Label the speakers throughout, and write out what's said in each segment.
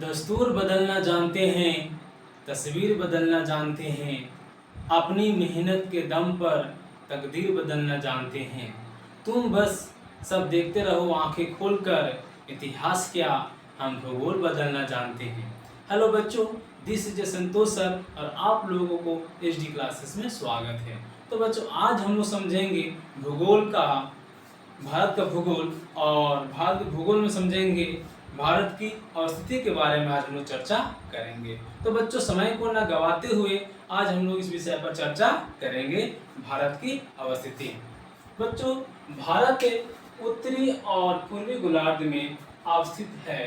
Speaker 1: दस्तूर बदलना जानते हैं, तस्वीर बदलना जानते हैं, अपनी मेहनत के दम पर तकदीर बदलना जानते हैं। तुम बस सब देखते रहो आंखें खोलकर, इतिहास क्या हम भूगोल बदलना जानते हैं। हेलो बच्चों, दिस इज संतोष सर और आप लोगों को एचडी क्लासेस में स्वागत है। तो बच्चों, आज हम लोग समझेंगे भूगोल का, भारत का भूगोल, और भारत के भूगोल में समझेंगे भारत की अवस्थिति के बारे में आज हम लोग चर्चा करेंगे। तो बच्चों, समय को न गवाते हुए आज हम लोग इस विषय पर चर्चा करेंगे, भारत की अवस्थिति। बच्चों, भारत उत्तरी और पूर्वी गोलार्ध में अवस्थित है।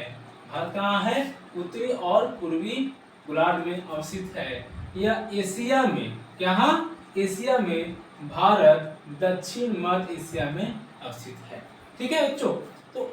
Speaker 1: भारत कहाँ है? उत्तरी और पूर्वी गोलार्ध में अवस्थित है। यह एशिया में, कहाँ? एशिया में भारत दक्षिण मध्य एशिया में अवस्थित है। ठीक है बच्चों, तो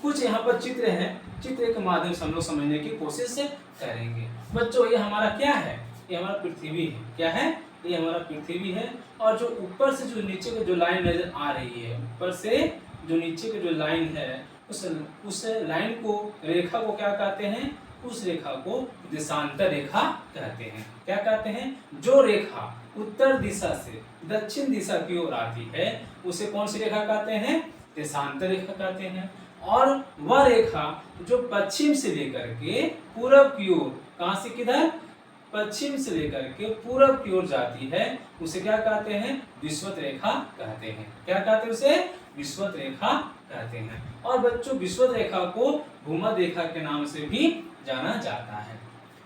Speaker 1: कुछ यहाँ पर चित्र हैं, चित्र के माध्यम से हम लोग समझने की कोशिश करेंगे। बच्चों, ये हमारा क्या है? ये हमारा पृथ्वी है। क्या है? ये हमारा पृथ्वी है। और जो ऊपर से जो नीचे की जो लाइन नजर आ रही है, ऊपर से जो नीचे की जो लाइन है, उस लाइन को, रेखा को क्या कहते हैं? उस रेखा को देशांतर रेखा कहते हैं। क्या कहते हैं? जो रेखा उत्तर दिशा से दक्षिण दिशा की ओर आती है उसे कौन सी रेखा कहते हैं? देशांतर रेखा कहते हैं। और वह रेखा जो पश्चिम से लेकर के पूरब की ओर, कहां से किधर? पश्चिम से लेकर के पूरब की ओर जाती है, उसे क्या कहते हैं? विषुवत रेखा कहते हैं। क्या कहते हैं उसे? विषुवत रेखा कहते हैं। और बच्चों, विषुवत रेखा को भूमध्य रेखा के नाम से भी जाना जाता है।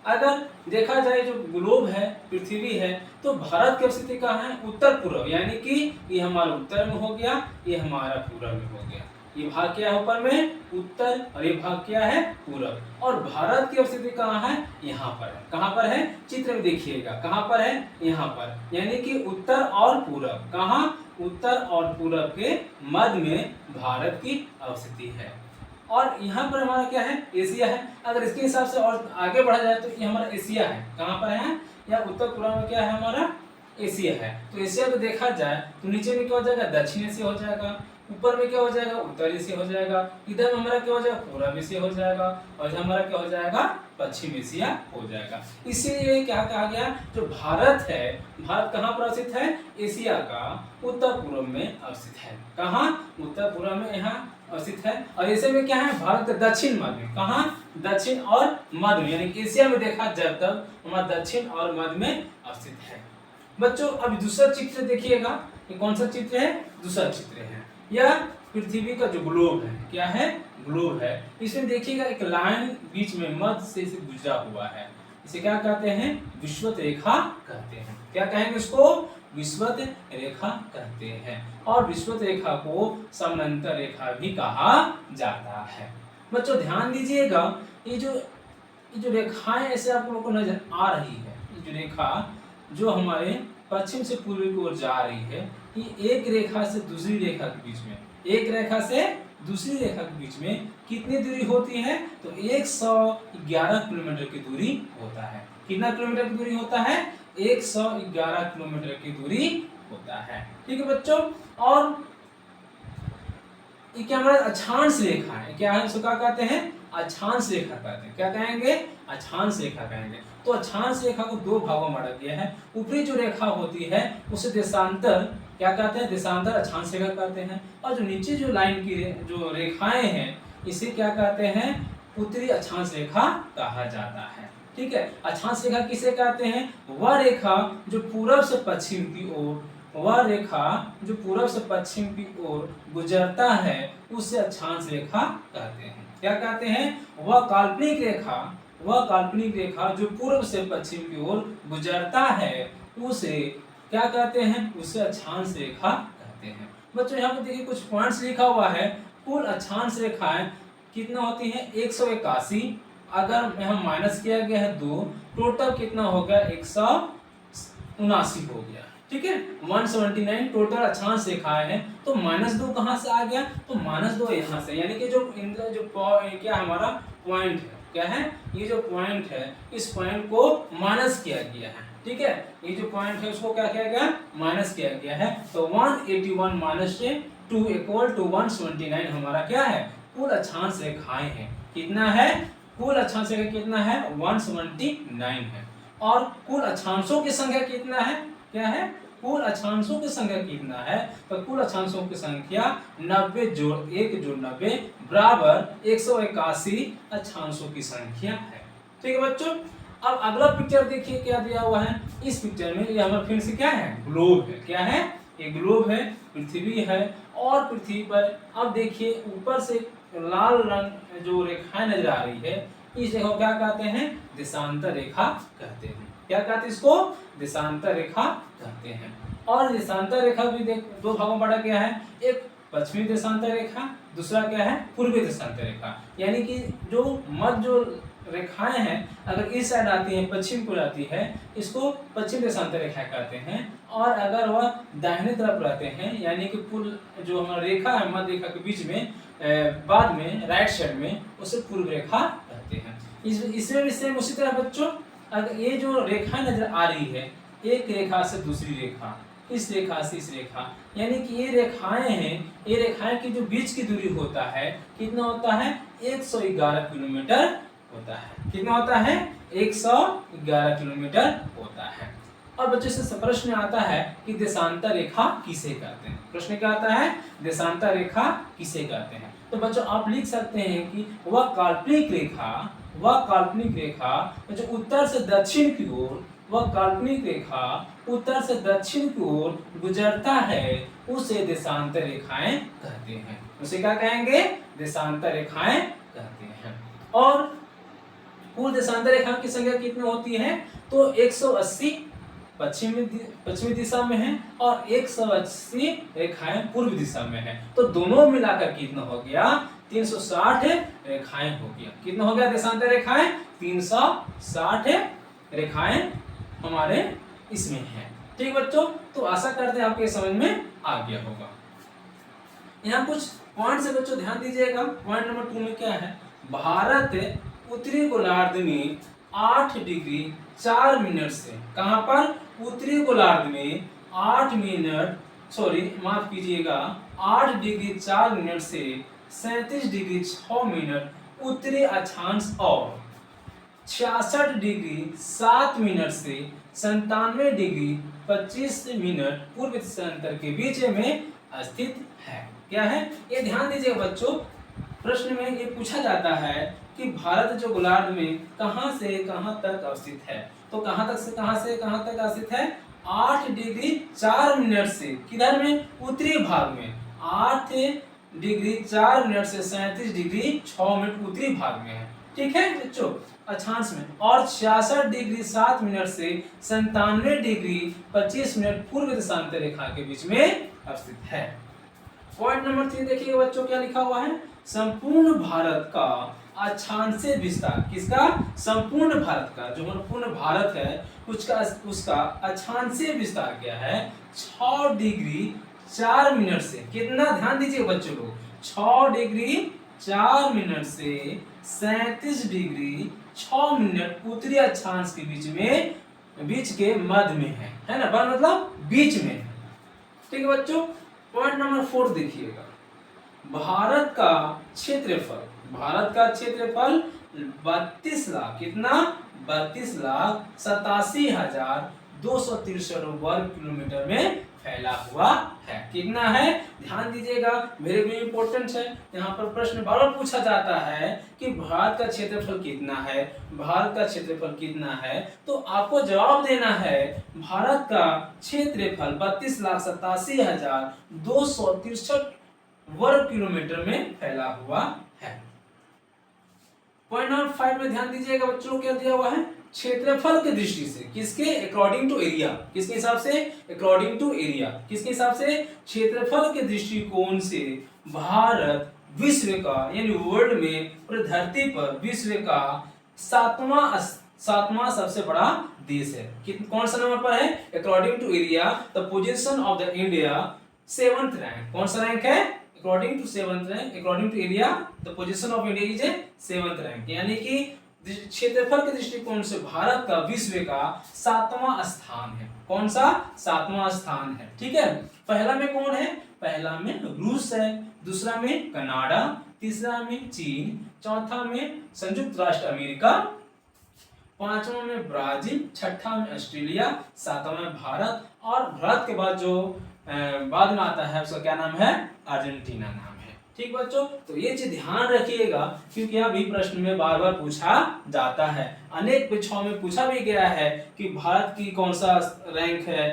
Speaker 1: अगर देखा जाए जो ग्लोब है, पृथ्वी है, तो भारत की स्थिति कहाँ है? उत्तर पूर्व, यानी कि ये हमारा उत्तर में हो गया, ये हमारा पूर्व में हो गया। ये भाग क्या है ऊपर में? उत्तर, और ये भाग क्या है? पूरब। और भारत की स्थिति कहाँ है? यहाँ पर है। कहाँ पर है? चित्र में देखिएगा, कहाँ पर है? यहाँ पर, यानी कि उत्तर और पूरब। कहाँ? उत्तर और पूरब के मध्य में भारत की अवस्थिति है। और यहाँ पर हमारा क्या है? एशिया है। अगर इसके हिसाब से और आगे बढ़ा जाए तो ये हमारा एशिया है। कहाँ पर है? या उत्तर पूर्व में क्या है हमारा? एशिया है। तो एशिया को देखा जाए तो नीचे में क्या हो जाएगा? दक्षिण एशिया हो जाएगा। ऊपर में क्या हो जाएगा? उत्तर एशिया हो जाएगा। इधर हमारा क्या हो जाएगा? पूर्व एशिया हो जाएगा। और इधर हमारा क्या हो जाएगा? पश्चिम एशिया हो जाएगा। इसीलिए क्या कहा गया? जो भारत है, भारत कहाँ पर अवस्थित है? एशिया का उत्तर पूर्व में अवस्थित है। कहाँ? उत्तर पूर्व में यहाँ अवस्थित है। और एशिया में क्या है? भारत का दक्षिण मध्य में। कहाँ? दक्षिण और मध्य में, यानी एशिया में देखा जाए तब हमारा दक्षिण और मध्य में अवस्थित है। बच्चों, अब दूसरा चित्र देखिएगा। ये कौन सा चित्र है? दूसरा चित्र है। यह पृथ्वी का जो ग्लोब है, क्या है? ग्लोब है। इसमें देखिएगा एक लाइन बीच में मध्य से गुजरा हुआ है। इसे क्या कहते हैं? विषुवत रेखा कहते हैं। क्या कहेंगे इसको? विषुवत रेखा कहते हैं। और विषुवत रेखा को समांतर रेखा भी कहा जाता है। बच्चों, ध्यान दीजिएगा, ये जो रेखाएं ऐसे आप लोगों को नजर आ रही है, ये जो रेखा जो हमारे पश्चिम से पूर्व की ओर जा रही है, ये एक रेखा से दूसरी रेखा के बीच में, एक रेखा से दूसरी रेखा के बीच में कितनी दूरी होती है? तो 111 किलोमीटर की दूरी होता है। कितना किलोमीटर की दूरी होता है? 111 किलोमीटर की दूरी होता है। ठीक है बच्चों, और ये क्या हमारा अक्षांश रेखा है। क्या है? इसको क्या कहते हैं? अक्षांश रेखा कहते हैं। क्या कहेंगे? अक्षांश रेखा कहेंगे। तो अक्षांश रेखा को दो भागों में बांटा गया है। ऊपरी जो रेखा होती है उसे देशांतर क्या कहते हैं? देशांतर अक्षांश रेखा कहते हैं। और जो नीचे जो लाइन की जो रेखाएं हैं, इसे क्या कहते हैं? उत्तरी अक्षांश रेखा कहा जाता है। ठीक है, अक्षांश रेखा किसे कहते हैं? वह रेखा जो पूरब से पश्चिम की ओर, वह रेखा जो पूरब से पश्चिम की ओर गुजरता है उसे अक्षांश रेखा कहते हैं। क्या कहते हैं? वह काल्पनिक रेखा जो पूर्व से पश्चिम की ओर गुजरता है उसे क्या कहते हैं? उसे अक्षांश रेखा कहते हैं। बच्चों, यहाँ पर देखिए कुछ पॉइंट्स लिखा हुआ है। कुल अक्षांश रेखाएं कितना होती हैं? 181। अगर यहाँ माइनस किया गया है 2, टोटल कितना हो गया? 179 हो गया। ठीक है, 179 टोटल अक्षांश रेखाएं हैं। तो -2 कहाँ से आ गया? तो -2 यहाँ से, यानी कि जो इनका जो क्या हमारा पॉइंट है, क्या है? ये जो पॉइंट है, इस पॉइंट को माइनस किया गया है। ठीक है, ये जो पॉइंट है उसको क्या किया गया? माइनस किया गया है। तो 181 माइनस 2 इक्वल टू 179 हमारा क्या है? कुल अक्षांश रेखाएं हैं। कितना है? कुल अक्षांश कितना है 179 है। और कुल अक्षांशों की संख्या कितना है, क्या है, कुल अक्षांशों की संख्या कितना है, तो कुल अक्षांशों की संख्या 90 जोड़ 1 जोड़ 90 बराबर 181 अक्षांशों की संख्या है। ठीक है बच्चों। अब अगला पिक्चर देखिए क्या दिया हुआ है। इस पिक्चर में ये हमारा फिर से क्या है, ग्लोब है। क्या है, ये ग्लोब है, पृथ्वी है। और पृथ्वी पर अब देखिए ऊपर से लाल रंग जो रेखाएं नजर आ रही है, इस रेखा को क्या कहते हैं, देशांतर रेखा कहते हैं। क्या कहते हैं इसको, देशांतर रेखा कहते हैं। और देशांतर रेखा भी देख दो भागों में बांटा गया है, एक पश्चिमी देशांतर रेखा, दूसरा क्या है, पूर्वी देशांतर रेखा। यानी कि जो मध्य जो रेखाएं हैं अगर इस साइड आती हैं, पश्चिम को आती है, इसको पश्चिम देशांतर रेखा कहते हैं। और अगर वह दाहिने तरफ रहते हैं, यानी कि पुल जो हमारा रेखा है मध्य रेखा के बीच में बाद में राइट साइड में, उसे पूर्व रेखा कहते हैं। इसमें भी सेम उसी तरह बच्चों, अगर ये जो रेखा नजर आ रही है, एक रेखा से दूसरी रेखा, इस रेखा से इस रेखा, यानी कि ये रेखाएं हैं, ये रेखाएं की जो बीच की दूरी होता है कितना होता है, 111 किलोमीटर होता है। कितना होता है, 111 किलोमीटर होता है। और बच्चों से प्रश्न आता है कि देशांतर रेखा किसे कहते हैं। प्रश्न क्या आता है, देशांतर रेखा किसे कहते हैं। तो बच्चों आप लिख सकते हैं कि वह काल्पनिक रेखा जो उत्तर से दक्षिण की ओर, वह काल्पनिक रेखा उत्तर से दक्षिण की ओर गुजरता है, उसे देशांतर रेखाएं कहते हैं। उसे क्या कहेंगे, देशांतर रेखाएं कहते हैं। और कुल देशांतर रेखा की संख्या कितनी होती है, तो 180 पश्चिमी दिशा में है और 180 रेखाएं पूर्व दिशा में है। तो दोनों मिलाकर कितना हो गया, 360 रेखाएं हो गया। कितना हो गया देशांतर रेखाएं, 360 रेखाएं हमारे इसमें है। ठीक बच्चों, तो आशा करते हैं आपके समझ में आ गया होगा। यहाँ कुछ पॉइंट से बच्चों ध्यान दीजिएगा। पॉइंट नंबर 2 में क्या है, भारत उत्तरी गोलार्ध में 8 डिग्री 4 मिनट से, कहां पर, उत्तरी गोलार्ध में 8 डिग्री 4 मिनट से 37 डिग्री 6 मिनट उत्तरी अक्षांश और 66 डिग्री 7 मिनट से 97 डिग्री 25 मिनट पूर्व देशांतर के बीच में स्थित है। क्या है, ये ध्यान दीजिए बच्चों, प्रश्न में ये पूछा जाता है कि भारत जो गोलार्ध में कहां से कहां तक अवस्थित है, तो कहां तक से कहां तक स्थित है, 8 डिग्री 4 मिनट से, किधर में, उत्तरी भाग में, 8 डिग्री 4 मिनट से 37 डिग्री 6 मिनट उत्तरी भाग में है। ठीक है बच्चों, अक्षांश में। और 66 डिग्री 7 मिनट से 97 डिग्री 25 मिनट पूर्व देशांतर रेखा के बीच में स्थित है। पॉइंट नंबर 3 देखिए बच्चों क्या लिखा हुआ है, संपूर्ण भारत का अक्षांशीय विस्तार, किसका, संपूर्ण भारत का, जो पूर्ण भारत है उसका अक्षांशीय विस्तार क्या है, 6 डिग्री 4 मिनट से, कितना, ध्यान दीजिए बच्चों लोग, 6 डिग्री 4 मिनट से 37 डिग्री 6 मिनट उत्तरी अक्षांश के बीच के मध्य में है ना, मतलब बीच में है। ठीक है बच्चों। पॉइंट नंबर 4 देखिएगा, भारत का क्षेत्रफल 32 लाख, कितना, 32,87,263 वर्ग किलोमीटर में फैला हुआ है। कितना है, ध्यान दीजिएगा, वेरी वेरी इंपॉर्टेंट है। यहाँ पर प्रश्न बार बार पूछा जाता है कि भारत का क्षेत्रफल कितना है, भारत का क्षेत्रफल कितना है, तो आपको जवाब देना है भारत का क्षेत्रफल 32,87,263 वर्ग किलोमीटर में फैला हुआ है। पॉइंट नंबर 5 में ध्यान दीजिएगा बच्चों, क्या दिया हुआ है, क्षेत्रफल की दृष्टि से, किसके, अकॉर्डिंग टू एरिया, किसके हिसाब से, अकॉर्डिंग टू एरिया, किसके हिसाब से, क्षेत्रफल के दृष्टिकोण से भारत विश्व का, यानी वर्ल्ड में, पूरी धरती पर विश्व का सातवां सबसे बड़ा देश है। कौन सा नंबर पर है, according to area the position of the India 7th rank, कौन सा रैंक है, according to 7th rank, according to area the position of India is 7th rank, यानी कि क्षेत्रफल के दृष्टिकोण से भारत का विश्व का 7वां स्थान है। कौन सा, 7वां स्थान है। ठीक है, पहला में कौन है, पहला में रूस है, दूसरा में कनाडा, तीसरा में चीन, चौथा में संयुक्त राष्ट्र अमेरिका, पांचवा में ब्राजील, छठा में ऑस्ट्रेलिया, सातवां में भारत, और भारत के बाद जो बाद में आता है उसका क्या नाम है, अर्जेंटीना नाम है। ठीक बच्चों, तो ये चीज ध्यान रखिएगा क्योंकि यह भी प्रश्न में बार बार पूछा जाता है। अनेक परीक्षाओं में पूछा भी गया है कि भारत की कौन सा रैंक है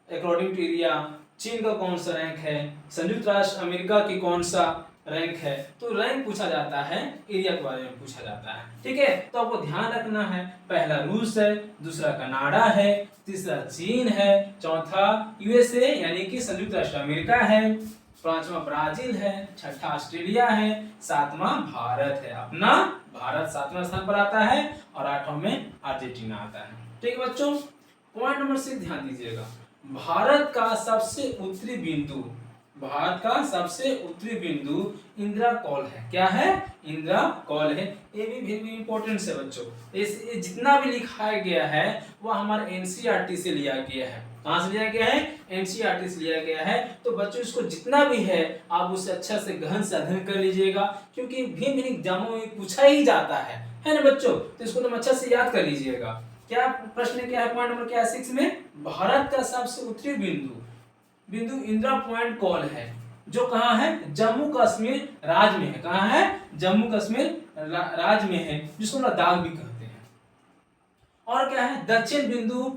Speaker 1: अकॉर्डिंग टू एरिया, चीन का कौन सा रैंक है, संयुक्त राष्ट्र अमेरिका की कौन सा रैंक है। तो रैंक पूछा जाता है, एरिया के बारे में पूछा जाता है। ठीक है, तो आपको ध्यान रखना है, पहला रूस है, दूसरा कनाडा है, तीसरा चीन है, चौथा यूएसए यानी कि संयुक्त राष्ट्र अमेरिका है, पांचवा ब्राजील है, छठा ऑस्ट्रेलिया है, सातवां भारत है। अपना भारत सातवां स्थान पर आता है और आठवां में अर्जेंटीना आता है। ठीक है बच्चों, पॉइंट नंबर 6 ध्यान दीजिएगा। भारत का सबसे उत्तरी बिंदु, भारत का सबसे उत्तरी बिंदु इंदिरा कॉल है। क्या है, इंदिरा कॉल है। ये भी वेरी इंपॉर्टेंट है बच्चों। इस जितना भी लिखाया गया है वह हमारे एनसीईआरटी से लिया गया है। कहां से लिया गया है, एनसीईआरटी से लिया गया है। तो बच्चों इसको जितना भी है आप उसे अच्छा से गहन से अध्ययन कर लीजिएगा क्योंकि भिन्न एग्जामों में पूछा ही जाता है ना बच्चों। तो इसको तुम अच्छा से याद कर लीजिएगा। क्या प्रश्न क्या है, पॉइंट नंबर क्या है 6 में, भारत का सबसे उत्तरी बिंदु इंदिरा पॉइंट कॉल है जो कहाँ है, जम्मू कश्मीर राज्य में है। कहाँ है, जम्मू कश्मीर राज्य में है, जिसको लद्दाख भी कहते हैं। और क्या है, दक्षिण बिंदु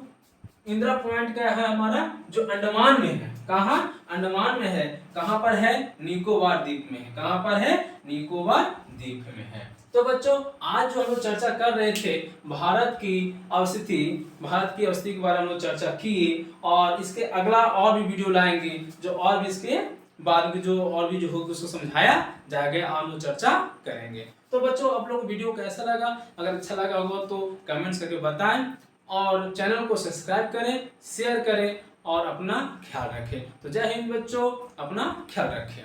Speaker 1: इंदिरा पॉइंट क्या है हमारा, जो अंडमान में है। कहाँ, अंडमान में है। कहाँ पर है, निकोबार द्वीप में है। कहाँ पर है, निकोबार द्वीप में है। तो बच्चों आज जो हम लोग चर्चा कर रहे थे भारत की अवस्थिति के बारे में हम लोग चर्चा की, और इसके अगला और भी वीडियो लाएंगे जो और भी इसके बाद में जो और भी जो होगा उसको समझाया जाएगा, हम लोग चर्चा करेंगे। तो बच्चों आप लोग को वीडियो कैसा लगा, अगर अच्छा लगा होगा तो कमेंट्स करके बताएं और चैनल को सब्सक्राइब करें, शेयर करें और अपना ख्याल रखें। तो जय हिंद बच्चों, अपना ख्याल रखें।